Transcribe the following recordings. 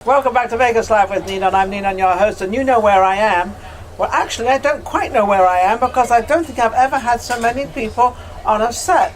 Welcome back to Vegas Live with Nina, and I'm Nina, your host, and you know where I am. Well, actually, I don't quite know where I am because I don't think I've ever had so many people on a set.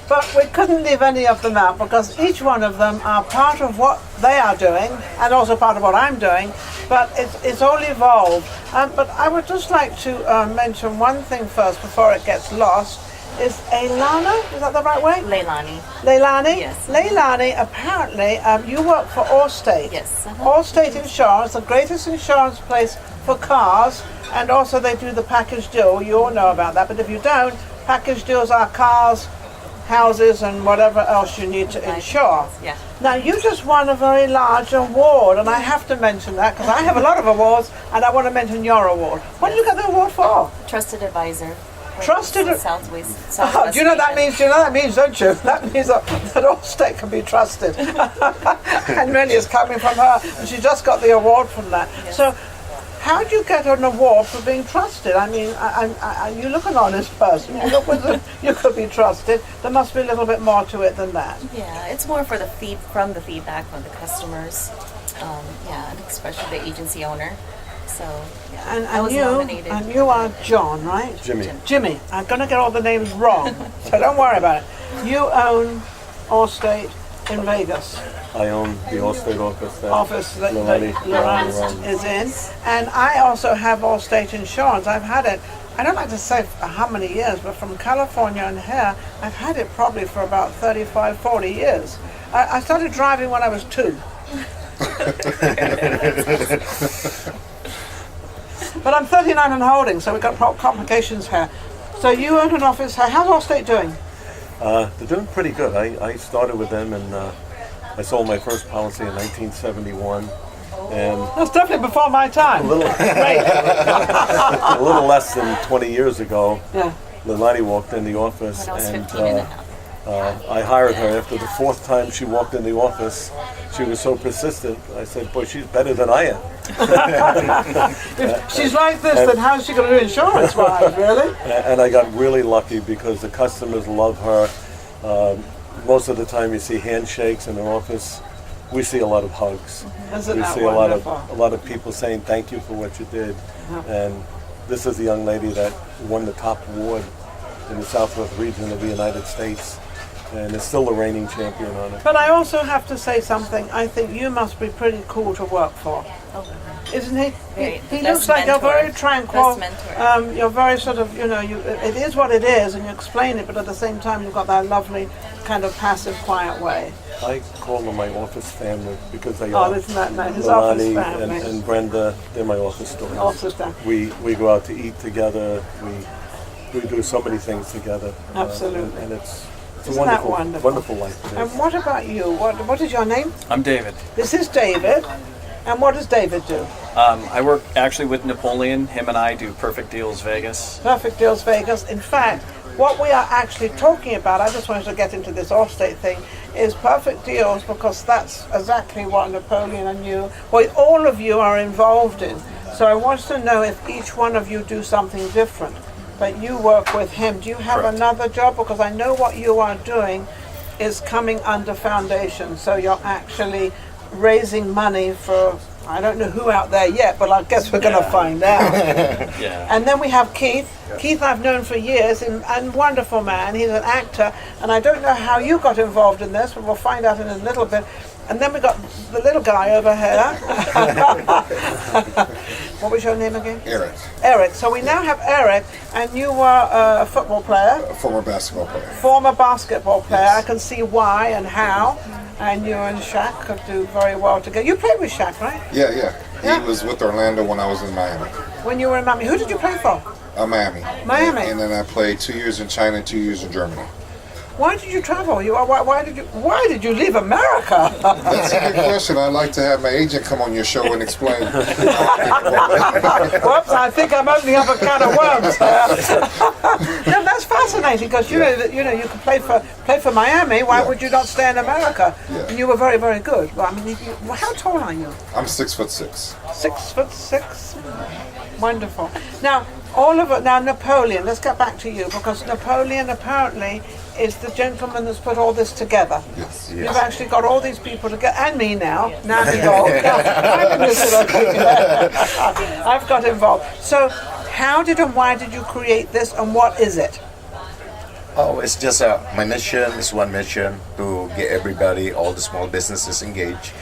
But we couldn't leave any of them out because each one of them are part of what they are doing and also part of what I'm doing, but it's all evolved. But I would just like to mention one thing first before it gets lost. Is Ailana, is that the right way? Leilani. Leilani? Yes. Leilani, apparently you work for Allstate. Yes. Allstate Insurance, the greatest insurance place for cars, and also they do the package deal. You all know about that, but if you don't, package deals are cars, houses, and whatever else you need to insure. Yeah. Now, you just won a very large award, and I have to mention that because I have a lot of awards, and I want to mention your award. What did you get the award for? Trusted advisor. Trusted. Southwest. Do you know what that means? Do you know what that means, don't you? That means that Allstate can be trusted. And really it's coming from her. And she just got the award from that. Yes. So how do you get an award for being trusted? I mean, you look an honest person. You look as if you could be trusted. There must be a little bit more to it than that. Yeah, it's more for the feedback from the customers. And especially the agency owner. So, yeah, And you are John, right? Jimmy. I'm going to get all the names wrong, so don't worry about it. You own Allstate in Vegas. I own the Allstate office that Laurent is in. And I also have Allstate Insurance. I've had it, I don't like to say how many years, but from California and here, I've had it probably for about 35, 40 years. I started driving when I was 2. But I'm 39 and holding, so we've got complications here. So you own an office here. How's Allstate doing? They're doing pretty good. I started with them and I sold my first policy in 1971. And that's definitely before my time. A little less than 20 years ago, Leilani walked in the office when I was and 15 and a half. I hired her. After the 4th time she walked in the office, she was so persistent. I said, boy, she's better than I am. If she's like this, then how's she going to do insurance-wise, really? And I got really lucky because the customers love her. Most of the time you see handshakes in her office. We see a lot of hugs. Isn't we that see wonderful? a lot of people saying thank you for what you did. And this is the young lady that won the top award in the Southwest region of the United States. And is still the reigning champion on it. But I also have to say something. I think you must be pretty cool to work for. Isn't he? He looks like you're very tranquil. You're very sort of, it is what it is, and you explain it, but at the same time you've got that lovely kind of passive, quiet way. I call them my office family because they are. Oh, isn't that nice? His office family. And Brenda, they're my office stories. Office family. We go out to eat together. We do so many things together. Absolutely. And it's Isn't a that wonderful life. And what about you? What is your name? I'm David. This is David. And what does David do? I work actually with Napoleon. Him and I do Perfect Deals Vegas. Perfect Deals Vegas. In fact, what we are actually talking about, I just wanted to get into this Allstate thing, is Perfect Deals because that's exactly what Napoleon and you, all of you are involved in. So I want to know if each one of you do something different. But you work with him. Do you have Correct. another job? Because I know what you are doing is coming under foundation. So you're actually raising money for, I don't know who out there yet, but I guess we're going to find out. And then we have Keith. Keith I've known for years, and wonderful man. He's an actor, and I don't know how you got involved in this, but we'll find out in a little bit. And then we got the little guy over here. What was your name again? Eric. Eric. So we now have Eric, and you were a football player. A former basketball player. Former basketball player. Yes. I can see why and how. And you and Shaq could do very well together. You played with Shaq, right? Yeah. He was with Orlando when I was in Miami. When you were in Miami. Who did you play for? Miami. Miami. And then I played 2 years in China and 2 years in Germany. Why did you travel? Why did you leave America? That's a good question. I'd like to have my agent come on your show and explain. Whoops! I think I'm opening up a can of worms there. No, that's fascinating because you know you can play for Miami. Why would you not stay in America? Yeah. And you were very, very good. Well, I mean, how tall are you? I'm 6'6". 6'6". Wonderful. Now, all of it now. Napoleon. Let's get back to you because Napoleon apparently is the gentleman that's put all this together. Yes. You've actually got all these people together, and me now. Now I'm involved. I've got involved. So, how did and why did you create this, and what is it? Oh, it's just my mission is one mission to get everybody, all the small businesses engaged.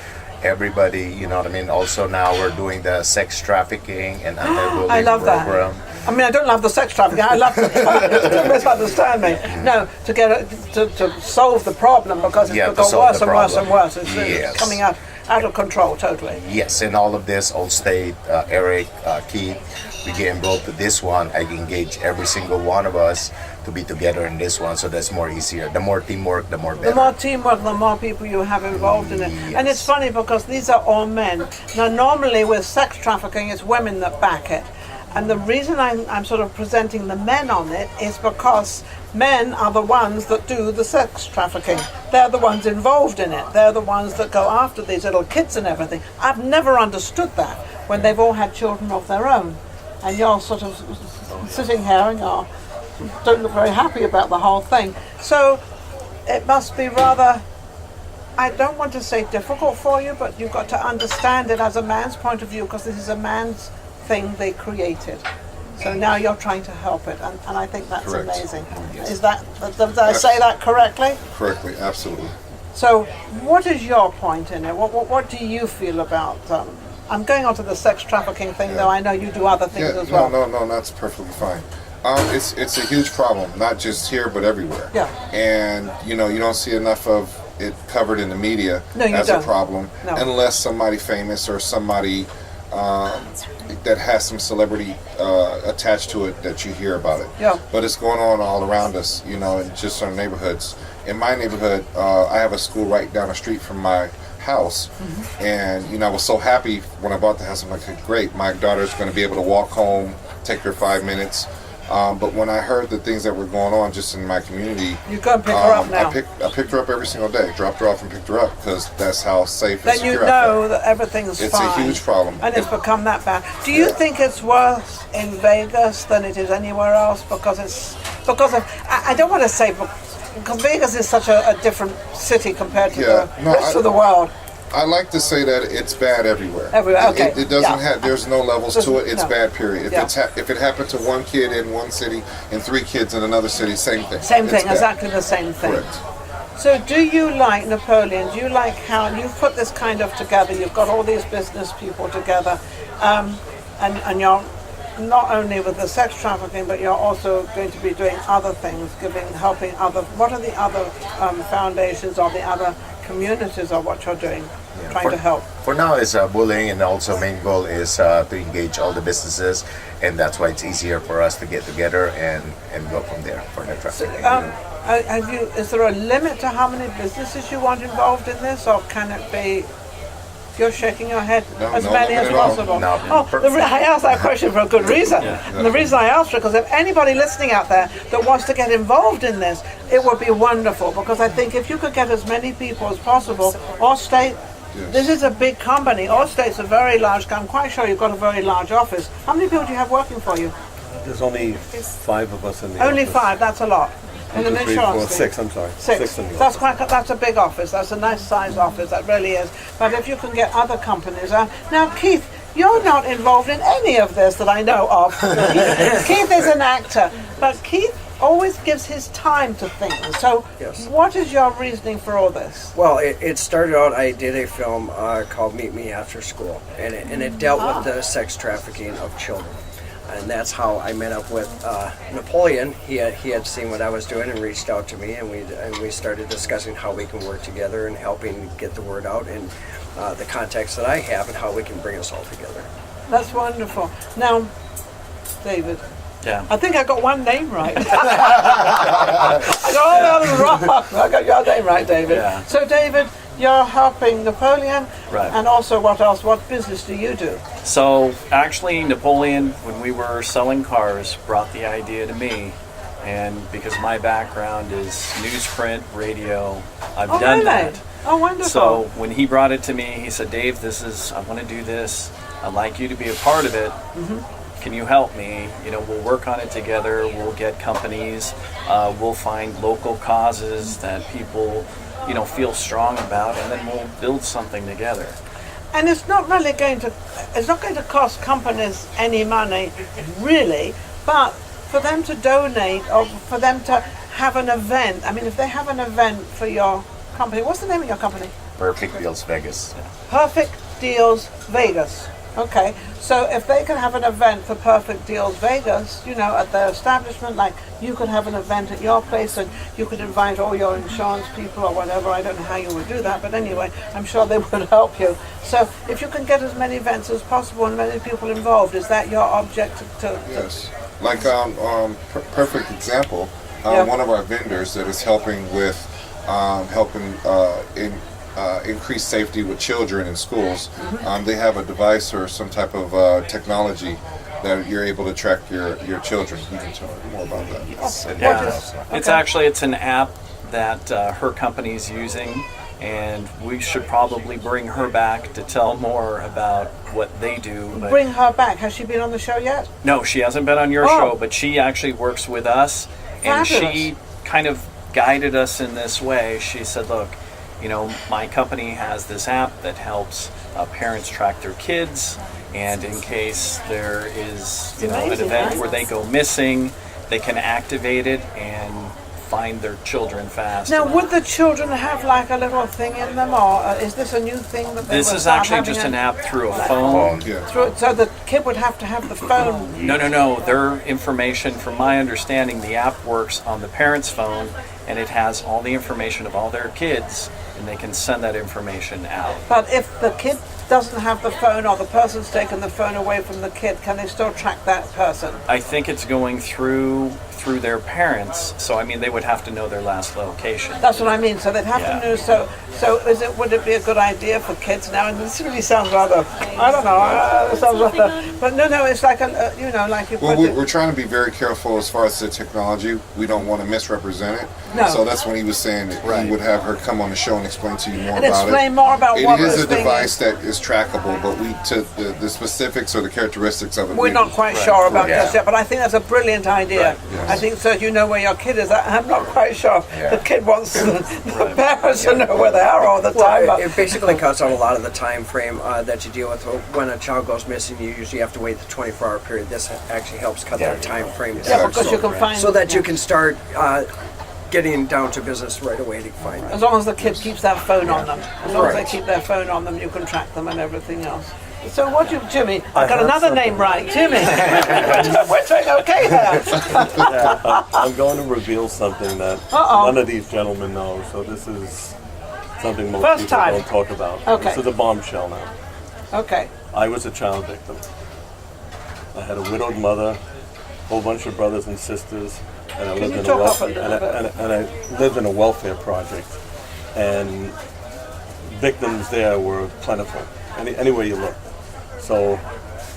Everybody, you know what I mean? Also now we're doing the sex trafficking and anti-bullying I love program. that. I mean, I don't love the sex trafficking. I love the don't misunderstand me. No, to get to solve the problem because it's become worse and worse and worse. It's coming out of control totally. Yes, and all of this, Allstate, Eric, Keith, we get involved with this one. I engage every single one of us to be together in this one, so that's more easier. The more teamwork, the more better. The more teamwork, the more people you have involved in it. Yes. And it's funny because these are all men. Now, normally with sex trafficking, it's women that back it. And the reason I'm sort of presenting the men on it is because men are the ones that do the sex trafficking. They're the ones involved in it. They're the ones that go after these little kids and everything. I've never understood that when they've all had children of their own. And you're sort of sitting here and you don't look very happy about the whole thing. So it must be rather, I don't want to say difficult for you, but you've got to understand it as a man's point of view because this is a man's thing they created. So now you're trying to help it, and I think that's Correct. amazing. Is that, did I say that correctly? Correctly, absolutely. So what is your point in it? What do you feel about, I'm going on to the sex trafficking thing, though I know you do other things as well. No, that's perfectly fine. It's a huge problem, not just here but everywhere. Yeah. And you don't see enough of it covered in the media as a problem, unless somebody famous or somebody that has some celebrity attached to it that you hear about it. Yeah. But it's going on all around us, and just our neighborhoods. In my neighborhood, I have a school right down the street from my house, and I was so happy when I bought the house. I'm like, great, my daughter's going to be able to walk home, take her 5 minutes. But when I heard the things that were going on just in my community, You go and pick her up now. I picked her up every single day, dropped her off and picked her up because that's how safe and Then you secure I know felt. that everything's It's fine. a huge problem. And it's become that bad. Do you think it's worse in Vegas than it is anywhere else? Because I don't want to say, because Vegas is such a different city compared to the rest of the world. I like to say that it's bad everywhere. Everywhere, okay. It doesn't have. There's no levels to it. It's No. bad. Period. Yeah. If it happened to one kid in one city and 3 kids in another city, same thing. Same It's thing, bad. exactly the same thing. Correct. So do you like Napoleon? Do you like how you've put this kind of together? You've got all these business people together, and you're not only with the sex trafficking, but you're also going to be doing other things, helping other. What are the other foundations or the other communities of what you're doing, trying to help? For now, it's bullying, and also main goal is to engage all the businesses, and that's why it's easier for us to get together and go from there for the trafficking. Is there a limit to how many businesses you want involved in this, or can it be? You're shaking your head. No, As no many limit as at all. possible. No, I asked that question for a good reason. And the reason I asked it because if anybody listening out there that wants to get involved in this, it would be wonderful. Because I think if you could get as many people as possible, Allstate, this is a big company. Allstate's a very large. I'm quite sure you've got a very large office. How many people do you have working for you? There's only 5 of us in the Only office. 5. That's a lot. In an 1, 2, 3, insurance 4, thing. 6. I'm sorry. 6. in the That's office. that's a big office. That's a nice size office. That really is. But if you can get other companies, now Keith, you're not involved in any of this that I know of. Keith is an actor, but Keith always gives his time to things. So, Yes. what is your reasoning for all this? Well, it started out, I did a film called Meet Me After School, and it dealt with the sex trafficking of children. And that's how I met up with Napoleon. He had seen what I was doing and reached out to me, and we started discussing how we can work together and helping get the word out, and the contacts that I have and how we can bring us all together. That's wonderful. Now, David, Yeah. I think I got one name right. I got all the others wrong. I got your name right, David. Yeah. So, David, you're helping Napoleon, Right. and also what else? What business do you do? So actually, Napoleon, when we were selling cars, brought the idea to me, and because my background is newsprint, radio, I've Oh, done really? that. Oh, wonderful. So when he brought it to me, he said, "Dave, I want to do this. I'd like you to be a part of it. Mm-hmm. can you help me? You know, we'll work on it together. We'll get companies. We'll find local causes that people, you know, feel strong about, and then we'll build something together. And it's not going to cost companies any money, really, but for them to donate or for them to have an event. I mean, if they have an event for your company, what's the name of your company? Perfect Deals Vegas. Perfect Deals Vegas. Okay, so if they can have an event for Perfect Deals Vegas, you know, at their establishment, like you could have an event at your place and you could invite all your insurance people or whatever. I don't know how you would do that, but anyway, I'm sure they would help you. So if you can get as many events as possible and many people involved, is that your object to Yes. Like perfect example, Yeah. one of our vendors that is helping with increase safety with children in schools. They have a device or some type of technology that you're able to track your children. You can tell me more about that. It's an app that her company's using, and we should probably bring her back to tell more about what they do. But bring her back? Has she been on the show yet? no, she hasn't been on your Oh. show, but she actually works with us, and Fabulous. she kind of guided us in this way. She said, look, you know, my company has this app that helps parents track their kids, and in case there is, you know, an Amazing, event right? where they go missing, they can activate it and find their children fast. Now, would the children have like a little thing in them, or is this a new thing that they This would is start actually having just in- an app through a phone. Yeah. So the kid would have to have the phone. No. Their information, from my understanding, the app works on the parent's phone, and it has all the information of all their kids, and they can send that information out. But if the kid doesn't have the phone, or the person's taken the phone away from the kid, can they still track that person? I think it's going through their parents, so I mean they would have to know their last location. That's what I mean. So they'd have Yeah. to know. So would it be a good idea for kids now? And this really sounds rather, I don't know. It sounds rather, but no, it's like you know, like you Well, put it. we're trying to be very careful as far as the technology. We don't want to misrepresent it. No. So that's when he was saying that he would have her come on the show and explain to you more And about explain it. more about what It is this a thing device that is trackable, but we to the specifics or the characteristics of it. We're not quite sure about Yeah. just yet, but I think that's a brilliant idea. yes. I think so. You know where your kid is. I'm not quite sure. Yeah. The kid wants the parents to know where they are all the time. Well, but- it basically cuts out a lot of the time frame that you deal with. When a child goes missing, you usually have to wait the 24-hour period. This actually helps cut that time frame yeah, down, because you can find so that you can start getting down to business right away to find them. As long as the kid keeps that phone on them. As long as they Right. keep their phone on them, you can track them and everything else. So what you, Jimmy? I got have another something. name right, Jimmy. We're doing okay there. I'm going to reveal something that Uh-oh. none of these gentlemen know, so this is something most First people time. don't talk about. Okay. This is a bombshell now. Okay. I was a child victim. I had a widowed mother, a whole bunch of brothers and sisters, and I lived you in talk a up a little bit? and I lived in a welfare project, and victims there were plentiful, anywhere you look. So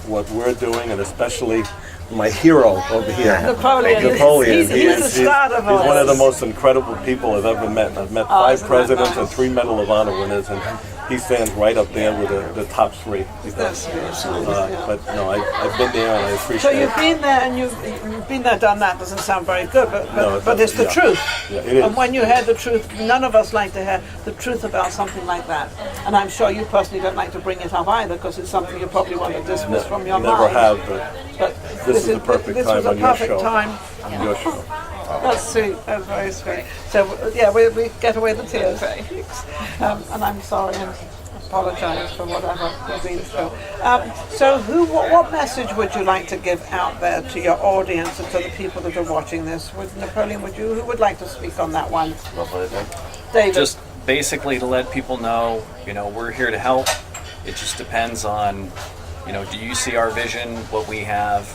what we're doing, and especially my hero over here, Napoleon. Napoleon. He's the start of he's one of the this. most incredible people I've ever met. I've met 5 isn't that presidents nice? and 3 Medal of Honor winners, and he stands right up there with the top 3. That's But no, I've been there and I So appreciate you've it. been there and you've been there, done that. Doesn't sound very good, but No, it but it's the doesn't, truth. Yeah, it is. And when you hear the truth, none of us like to hear the truth about something like that. And I'm sure you personally don't like to bring it up either, because it's something you probably want to dismiss from your Never mind. have, but But this is the perfect this time was a on your perfect show. time. on your show. That's sweet. That's very sweet. So yeah, we get away the tears, and I'm sorry and apologise for whatever you've been through. So what message would you like to give out there to your audience and to the people that are watching this? Would Napoleon? Who would like to speak on that one? David. Just basically to let people know, you know, we're here to help. It just depends on, you know, do you see our vision, what we have?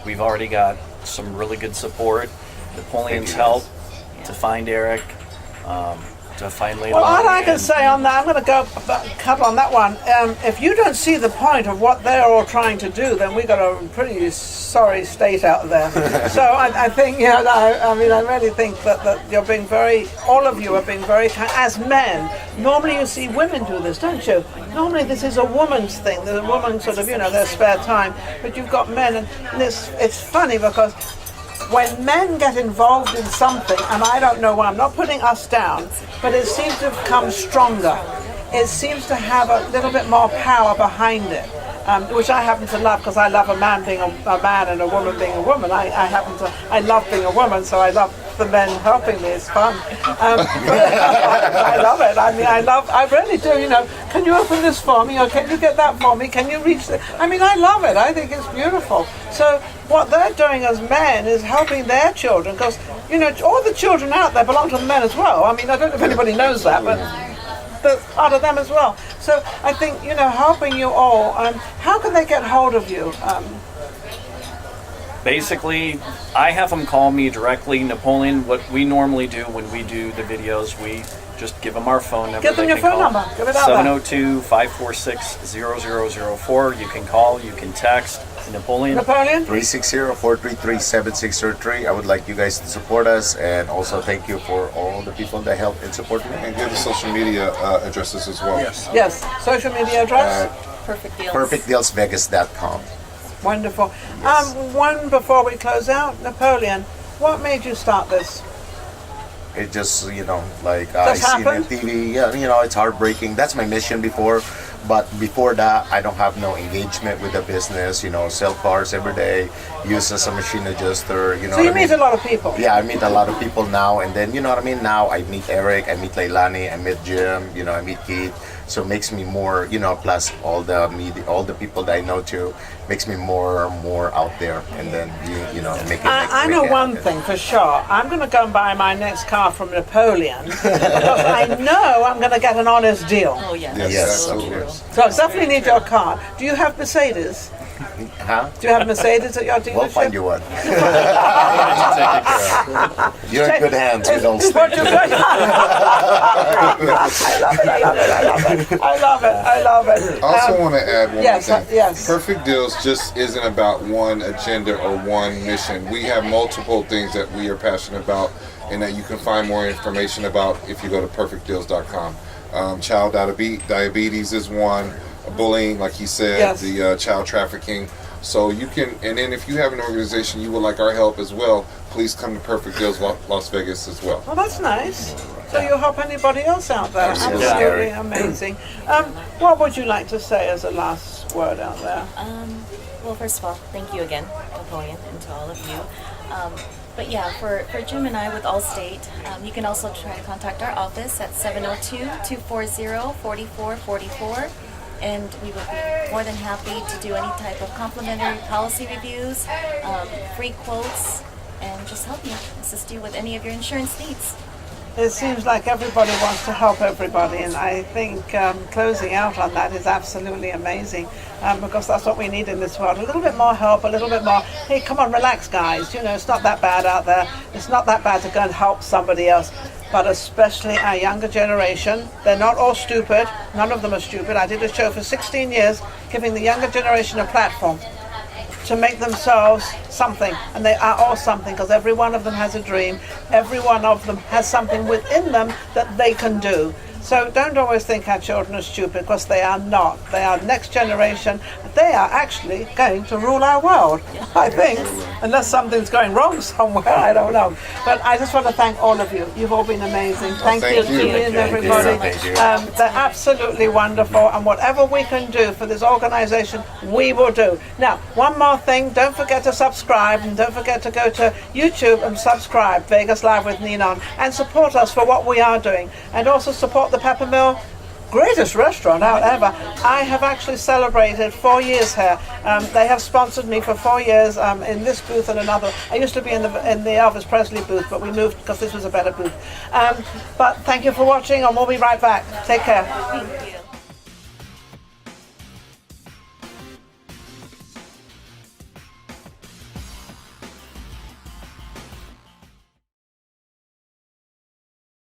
We've already got some really good support. Napoleon's help to find Eric. to find Leilani. Well, all I can and- say on that, I'm going to go cut on that one. If you don't see the point of what they're all trying to do, then we've got a pretty sorry state out there. So I think, I mean, I really think that you're being all of you are being very kind. As men, normally you see women do this, don't you? Normally this is a woman's thing. The woman sort of, their spare time. But you've got men, and it's funny because when men get involved in something, and I don't know why, I'm not putting us down, but it seems to have come stronger. It seems to have a little bit more power behind it, which I happen to love because I love a man being a man and a woman being a woman. I love being a woman, so I love the men helping me. It's fun. I love it. I mean, I really do. Can you open this for me, or can you get that for me? Can you reach the? I mean, I love it. I think it's beautiful. So what they're doing as men is helping their children, because all the children out there belong to the men as well. I mean, I don't know if anybody knows that, but that's part of them as well. So I think helping you all. How can they get hold of you? Basically, I have them call me directly. Napoleon, what we normally do when we do the videos, we just give them our phone number. Give them They your can phone call number. Give it out there. 702-546-0004. You can call, you can text. Napoleon? 360-433-7603. I would like you guys to support us, and also thank you for all the people that help and support me. And give the social media addresses as well. Yes. Social media address. Perfect deals. PerfectDealsVegas.com. Wonderful. One before we close out, Napoleon, what made you start this? It just, I Just seen it on happened? TV. Yeah, it's heartbreaking. That's my mission before. But before that, I don't have no engagement with the business. Sell cars every day, use as a machine adjuster. So you meet a lot of people. Yeah, I meet a lot of people now, and then now I meet Eric, I meet Leilani, I meet Jim, I meet Keith. So it makes me more, plus all the media, all the people that I know too, makes me more out there, and then make it. I know one thing for sure. I'm going to go and buy my next car from Napoleon because I know I'm going to get an honest deal. Oh yeah. Yes, So absolutely. true. So I definitely need your car. Do you have Mercedes? Huh? Do you have Mercedes at your dealership? We'll find you one. You're in good hands with all What you got? I love it. I love it. I also want to add one yes, more thing. yes. Perfect Deals just isn't about one agenda or one mission. We have multiple things that we are passionate about, and that you can find more information about if you go to perfectdeals.com. Child diabetes is one. Bullying, like he said, Yes. the child trafficking. So you can, and then if you have an organization you would like our help as well, please come to Perfect Deals Las Vegas as well. Well, that's nice. So you'll help anybody else out there. Absolutely. Absolutely amazing. What would you like to say as a last word out there? Well, first of all, thank you again, Napoleon, and to all of you. But yeah, for Jim and I with Allstate, you can also try to contact our office at 702-240-4444. And we would be more than happy to do any type of complimentary policy reviews, free quotes, and just help you, assist you with any of your insurance needs. It seems like everybody wants to help everybody, and I think closing out on that is absolutely amazing, because that's what we need in this world. A little bit more help, a little bit more, hey, come on, relax, guys. It's not that bad out there. It's not that bad to go and help somebody else. But especially our younger generation, they're not all stupid. None of them are stupid. I did a show for 16 years giving the younger generation a platform to make themselves something, and they are all something, because every one of them has a dream. Every one of them has something within them that they can do. So don't always think our children are stupid, because they are not. They are next generation. They are actually going to rule our world, I think, unless something's going wrong somewhere, I don't know. But I just want to thank all of you. You've all been amazing. Thank you, Jean, everybody. Thank you. They're absolutely wonderful, and whatever we can do for this organization, we will do. Now, one more thing, don't forget to subscribe, and don't forget to go to YouTube and subscribe, Vegas Live with Ninon, and support us for what we are doing, and also support the Pepper Mill, greatest restaurant out ever. I have actually celebrated 4 years here. They have sponsored me for 4 years in this booth and another. I used to be in the Elvis Presley booth, but we moved because this was a better booth. But thank you for watching, and we'll be right back. Take care. Thank you.